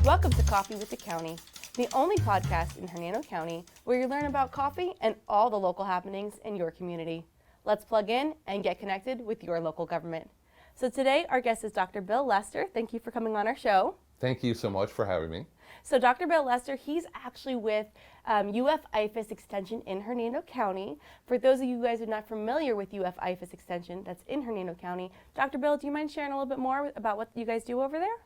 Welcome to Coffee with the County, the only podcast in Hernando County where you learn about coffee and all the local happenings in your community. Let's plug in and get connected with your local government. So today our guest is Dr. Bill Lester. Thank you for coming on our show. Thank you so much for having me. So Dr. Bill Lester, he's actually with UF IFAS Extension in Hernando County. For those of you guys who are not familiar with UF IFAS Extension that's in Hernando County, Dr. Bill, do you mind sharing a little bit more about what you guys do over there?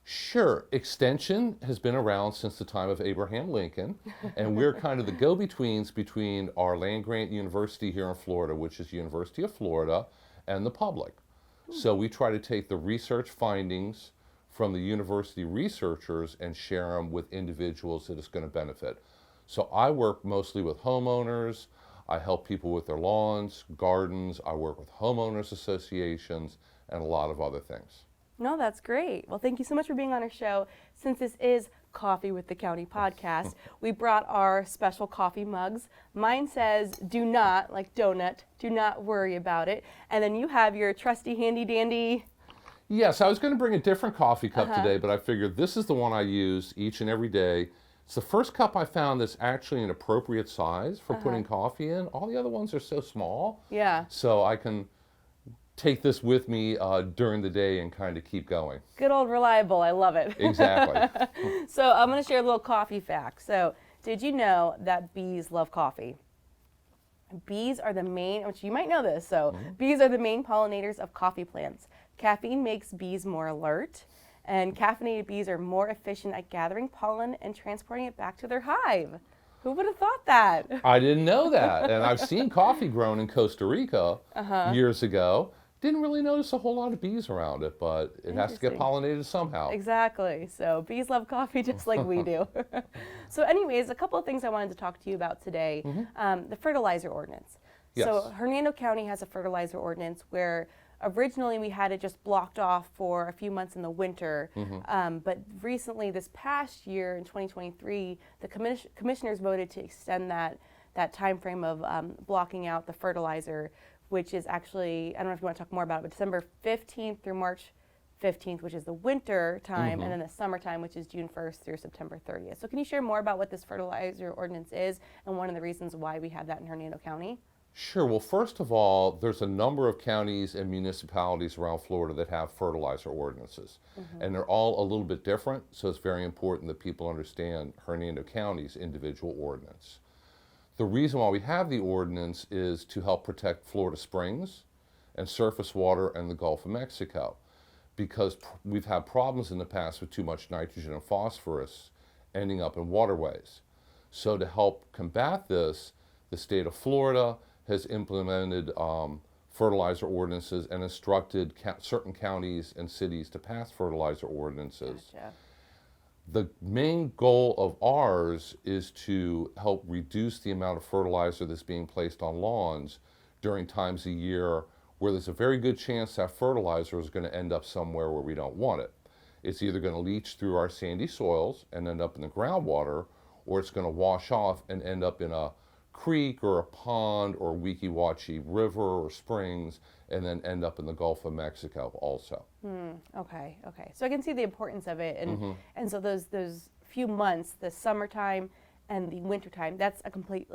Sure. Extension has been around since the time of Abraham Lincoln, and we're kind of the go-betweens between our land-grant university here in Florida, which is University of Florida, and the public. So we try to take the research findings from the university researchers and share them with individuals that it's going to benefit. So I work mostly with homeowners. I help people with their lawns, gardens. I work with homeowners associations and a lot of other things. No, that's great. Well, thank you so much for being on our show. Since this is Coffee with the County podcast, we brought our special coffee mugs. Mine says, do not, like donut, do not worry about it. And then you have your trusty handy dandy. Yes, I was going to bring a different coffee cup today, but I figured this is the one I use each and every day. It's the first cup I found that's actually an appropriate size for putting coffee in. All the other ones are so small. Yeah. So I can take this with me during the day and kind of keep going. Good old reliable. I love it. Exactly. So I'm going to share a little coffee fact. So did you know that bees love coffee? Bees are the main, which you might know this, so bees are the main pollinators of coffee plants. Caffeine makes bees more alert, and caffeinated bees are more efficient at gathering pollen and transporting it back to their hive. Who would have thought that? I didn't know that. And I've seen coffee grown in Costa Rica years ago. Didn't really notice a whole lot of bees around it, but it has to get pollinated somehow. Exactly. So bees love coffee just like we do. So anyways, a couple of things I wanted to talk to you about today. The Fertilizer Ordinance. Yes. So Hernando County has a Fertilizer Ordinance where originally we had it just blocked off for a few months in the winter, but recently this past year in 2023, the commissioners voted to extend that time frame of blocking out the fertilizer, which is actually, I don't know if you want to talk more about it, but December 15th through March 15th, which is the winter time, and then the summertime, which is June 1st through September 30th. So can you share more about what this Fertilizer Ordinance is and one of the reasons why we have that in Hernando County? Sure. Well, first of all, there's a number of counties and municipalities around Florida that have fertilizer ordinances, and they're all a little bit different, so it's very important that people understand Hernando County's individual ordinance. The reason why we have the ordinance is to help protect Florida springs and surface water and the Gulf of Mexico, because we've had problems in the past with too much nitrogen and phosphorus ending up in waterways. So to help combat this, the state of Florida has implemented fertilizer ordinances and instructed certain counties and cities to pass fertilizer ordinances. Gotcha. The main goal of ours is to help reduce the amount of fertilizer that's being placed on lawns during times of year where there's a very good chance that fertilizer is going to end up somewhere where we don't want it. It's either going to leach through our sandy soils and end up in the groundwater, or it's going to wash off and end up in a creek or a pond or Weeki-Wachee River or springs, and then end up in the Gulf of Mexico also. Okay. So I can see the importance of it, and so those few months, the summertime and the wintertime, that's a complete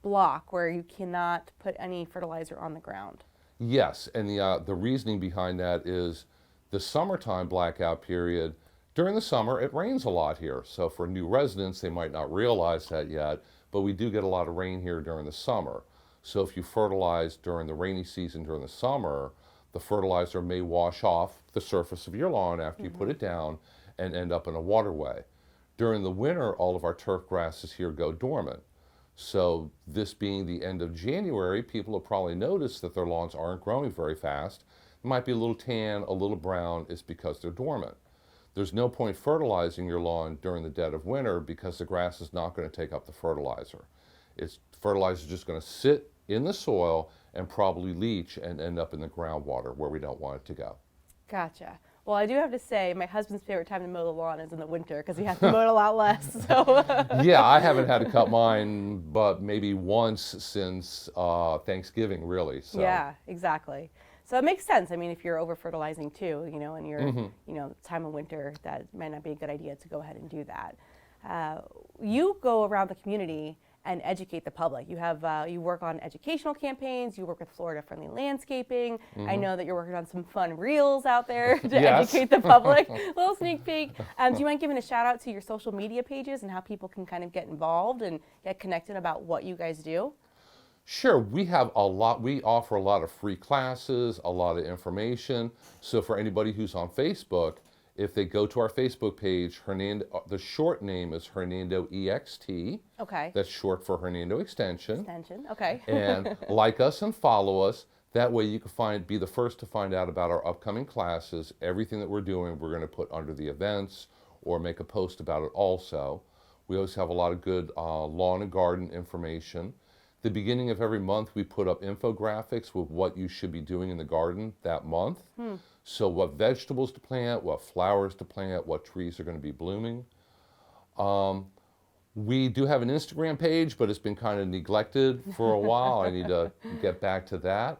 block where you cannot put any fertilizer on the ground. Yes, and the reasoning behind that is the summertime blackout period. During the summer, it rains a lot here, so for new residents, they might not realize that yet, but we do get a lot of rain here during the summer. So if you fertilize during the rainy season during the summer, the fertilizer may wash off the surface of your lawn after you put it down and end up in a waterway. During the winter, all of our turf grasses here go dormant. So this being the end of January, people have probably noticed that their lawns aren't growing very fast. It might be a little tan, a little brown. It's because they're dormant. There's no point fertilizing your lawn during the dead of winter because the grass is not going to take up the fertilizer. Fertilizer is just going to sit in the soil and probably leach and end up in the groundwater where we don't want it to go. Gotcha. Well, I do have to say my husband's favorite time to mow the lawn is in the winter because he has to mow it a lot less. So. Yeah, I haven't had to cut mine, but maybe once since Thanksgiving, really. So. Yeah, exactly. So it makes sense. I mean, if you're over fertilizing too, and you're, time of winter, that might not be a good idea to go ahead and do that. You go around the community and educate the public. You have you work on educational campaigns. You work with Florida Friendly Landscaping. I know that you're working on some fun reels out there to educate the public. Little sneak peek. Do you mind giving a shout out to your social media pages and how people can kind of get involved and get connected about what you guys do? Sure, we offer a lot of free classes, a lot of information. So for anybody who's on Facebook, if they go to our Facebook page, the short name is Hernando EXT. Okay. That's short for Hernando Extension. Okay. And like us and follow us. That way you can be the first to find out about our upcoming classes. Everything that we're doing, we're going to put under the events or make a post about it also. We always have a lot of good lawn and garden information. The beginning of every month, we put up infographics with what you should be doing in the garden that month. So what vegetables to plant, what flowers to plant, what trees are going to be blooming. We do have an Instagram page, but it's been kind of neglected for a while. I need to get back to that.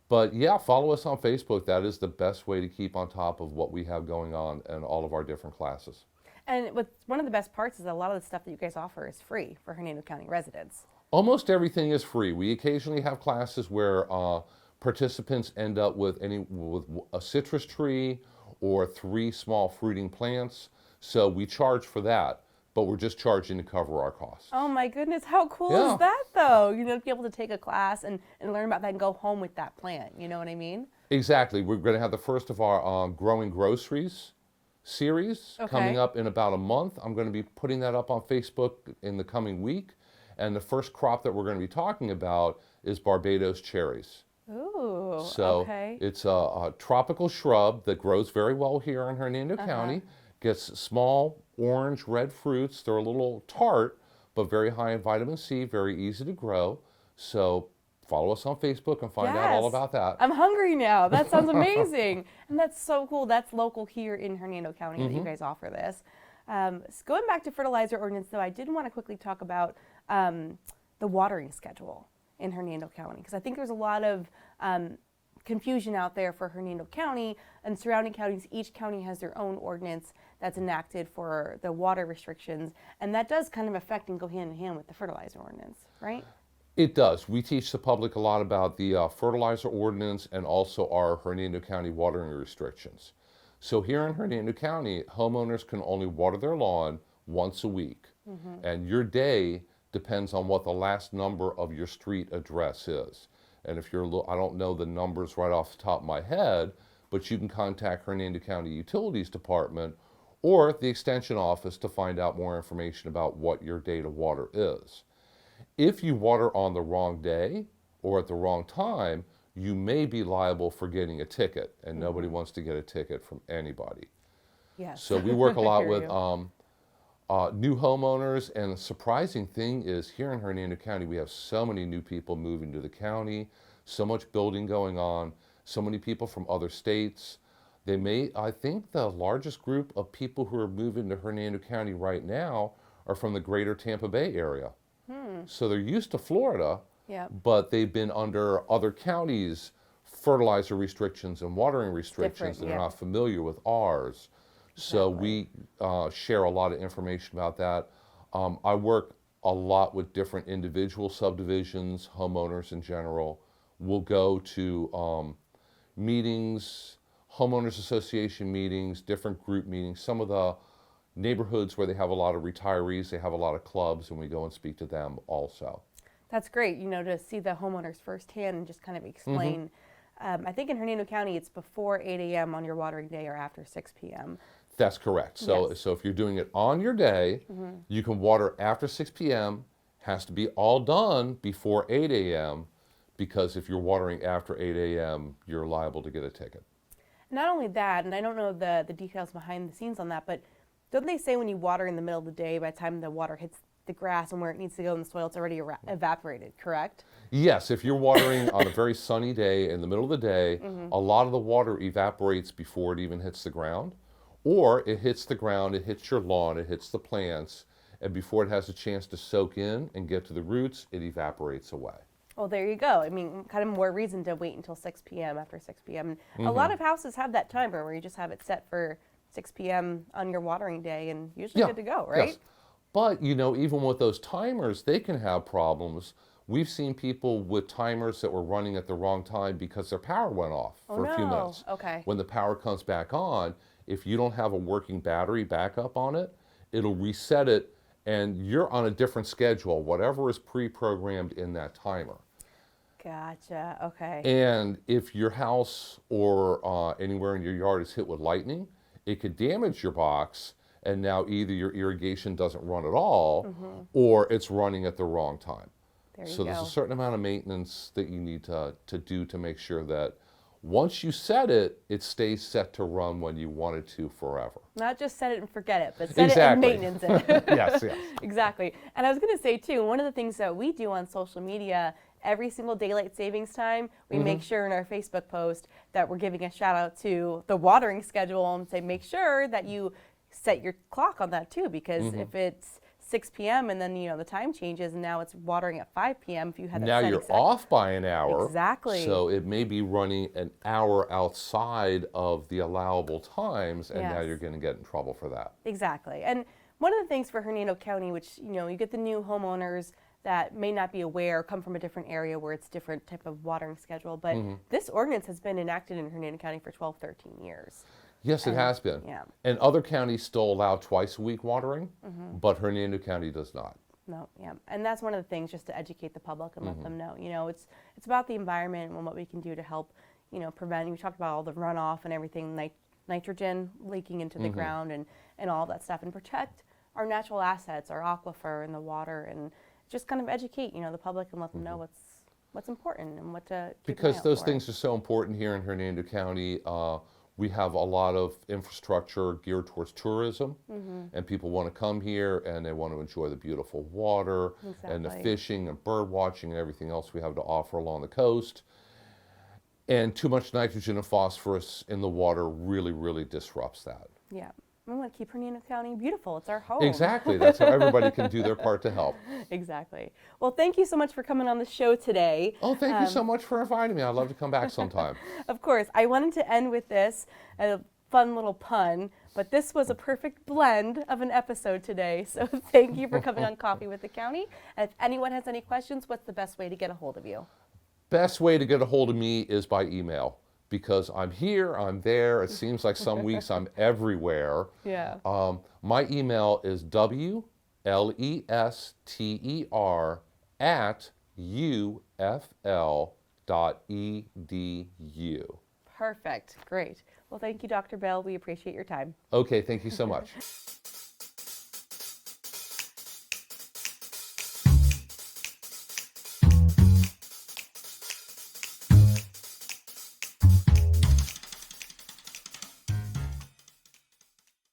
But yeah, follow us on Facebook. That is the best way to keep on top of what we have going on in all of our different classes. And one of the best parts is that a lot of the stuff that you guys offer is free for Hernando County residents. Almost everything is free. We occasionally have classes where participants end up with a citrus tree or 3 small fruiting plants. So we charge for that, but we're just charging to cover our costs. Oh my goodness, how cool is that though? To be able to take a class and learn about that and go home with that plant, you know what I mean? Exactly. We're going to have the first of our Growing Groceries series coming up in about a month. I'm going to be putting that up on Facebook in the coming week. And the first crop that we're going to be talking about is Barbados cherries. Ooh, so it's a tropical shrub that grows very well here in Hernando County. Gets small orange red fruits. They're a little tart, but very high in vitamin C, very easy to grow. So follow us on Facebook and find out all about that. I'm hungry now. That sounds amazing. And that's so cool. That's local here in Hernando County that you guys offer this. Going back to Fertilizer Ordinance, though, I did want to quickly talk about the watering schedule in Hernando County, because I think there's a lot of confusion out there for Hernando County and surrounding counties. Each county has their own ordinance that's enacted for the water restrictions, and that does kind of affect and go hand in hand with the Fertilizer Ordinance, right? It does. We teach the public a lot about the Fertilizer Ordinance and also our Hernando County watering restrictions. So here in Hernando County, homeowners can only water their lawn once a week, and your day depends on what the last number of your street address is. And if I don't know the numbers right off the top of my head, but you can contact Hernando County Utilities Department or the Extension Office to find out more information about what your day to water is. If you water on the wrong day or at the wrong time, you may be liable for getting a ticket, and nobody wants to get a ticket from anybody. Yes. So we work a lot with new homeowners, and the surprising thing is here in Hernando County, we have so many new people moving to the county, so much building going on, so many people from other states. I think the largest group of people who are moving to Hernando County right now are from the greater Tampa Bay area. So they're used to Florida, but they've been under other counties' fertilizer restrictions and watering restrictions that are not familiar with ours. So we share a lot of information about that. I work a lot with different individual subdivisions, homeowners in general. We'll go to meetings, homeowners association meetings, different group meetings. Some of the neighborhoods where they have a lot of retirees, they have a lot of clubs, and we go and speak to them also. That's great, to see the homeowners firsthand and just kind of explain. I think in Hernando County, it's before 8 a.m. on your watering day or after 6 p.m. That's correct. So if you're doing it on your day, you can water after 6 p.m. Has to be all done before 8 a.m. because if you're watering after 8 a.m., you're liable to get a ticket. Not only that, and I don't know the details behind the scenes on that, but don't they say when you water in the middle of the day, by the time the water hits the grass and where it needs to go in the soil, it's already evaporated, correct? Yes, if you're watering on a very sunny day in the middle of the day, a lot of the water evaporates before it even hits the ground. Or it hits the ground, it hits your lawn, it hits the plants, and before it has a chance to soak in and get to the roots, it evaporates away. Well, there you go. I mean, kind of more reason to wait until 6 p.m. after 6 p.m. A lot of houses have that timer where you just have it set for 6 p.m. on your watering day and usually good to go, right? Yes. But, you know, even with those timers, they can have problems. We've seen people with timers that were running at the wrong time because their power went off for a few minutes. Okay. When the power comes back on, if you don't have a working battery backup on it, it'll reset it and you're on a different schedule, whatever is pre-programmed in that timer. Gotcha. Okay. And if your house or anywhere in your yard is hit with lightning, it could damage your box, and now either your irrigation doesn't run at all, or it's running at the wrong time. So there's a certain amount of maintenance that you need to do to make sure that once you set it, it stays set to run when you want it to forever. Not just set it and forget it, but set it and maintenance it. Yes, yes. Exactly. And I was going to say, too, one of the things that we do on social media every single daylight savings time, we make sure in our Facebook post that we're giving a shout out to the watering schedule and say, make sure that you set your clock on that too, because if it's 6 p.m. and then, you know, the time changes and now it's watering at 5 p.m. if you had now you're off by an hour. Exactly. So it may be running an hour outside of the allowable times, and now you're going to get in trouble for that. Exactly. And one of the things for Hernando County, which, you know, you get the new homeowners that may not be aware, come from a different area where it's different type of watering schedule, but this ordinance has been enacted in Hernando County for 12, 13 years. Yes, it has been. Yeah. And other counties still allow twice a week watering, but Hernando County does not. No, yeah. And that's one of the things, just to educate the public and let them know, you know, it's about the environment and what we can do to help, you know, prevent. We talked about all the runoff and everything, nitrogen leaking into the ground and all that stuff, and protect our natural assets, our aquifer and the water, and just kind of educate, you know, the public and let them know what's important and what to keep Because an eye out those for. things are so important here in Hernando County. We have a lot of infrastructure geared towards tourism, and people want to come here and they want to enjoy the beautiful water and the fishing and bird watching and everything else we have to offer along the coast. And too much nitrogen and phosphorus in the water really, really disrupts that. Yeah. We want to keep Hernando County beautiful. It's our home. Exactly. That's how everybody can do their part to help. Exactly. Well, thank you so much for coming on the show today. Oh, thank you so much for inviting me. I'd love to come back sometime. Of course. I wanted to end with this, a fun little pun, but this was a perfect blend of an episode today. So thank you for coming on Coffee with the County. And if anyone has any questions, what's the best way to get a hold of you? Best way to get a hold of me is by email, because I'm here, I'm there. It seems like some weeks I'm everywhere. Yeah. My email is wlester@ufl.edu. Perfect. Great. Well, thank you, Dr. Bell. We appreciate your time. Okay, thank you so much.